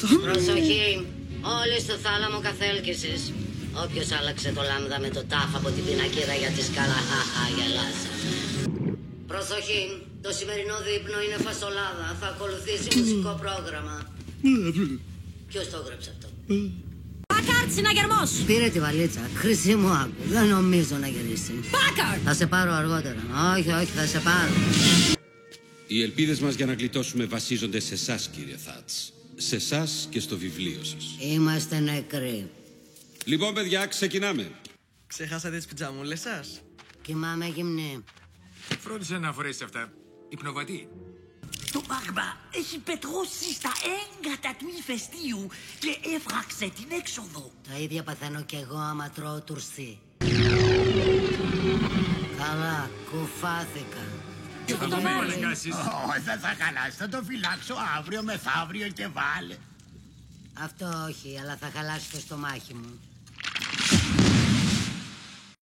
τίποτα. Προσοχή. Όλοι στο θάλαμο καθέλκυσης. Όποιος άλλαξε το λάμδα με το τάφ από την πινακίδα για τη σκάλα, χαχα, γελάσα. Προσοχή. Το σημερινό δείπνο είναι φασολάδα. Θα ακολουθήσει μουσικό πρόγραμμα. Ποιος το έγραψε αυτό? Πάκαρτ, συναγερμός! Πήρε τη βαλίτσα. Χρυσή μου άκου. Δεν νομίζω να γυρίσει. Πάκαρτ! Θα σε πάρω αργότερα. Όχι, όχι, θα σε πάρω. Οι ελπίδες μας για να γλιτώσουμε βασίζονται σε εσάς, κύριε Θάτς. Σε εσάς και στο βιβλίο σας. Είμαστε νεκροί. Λοιπόν, παιδιά, ξεκινάμε. Ξεχάσατε τις πιτζαμούλες σας? Κοιμάμαι γυμνή. Φρόντισε να φορέσεις αυτά. Υπνοβατή. Το μάγμα έχει πετρώσει στα έγκατα του ηφαιστείου και έφραξε την έξοδο. Τα ίδια παθαίνω κι εγώ άμα τρώω τουρσί. Καλά, κουφάθηκα. Θα το με αναγκάσεις. Δεν θα χαλάσει, θα το φυλάξω αύριο, μεθαύριο και βάλε. Αυτό όχι, αλλά θα χαλάσει το στομάχι μου.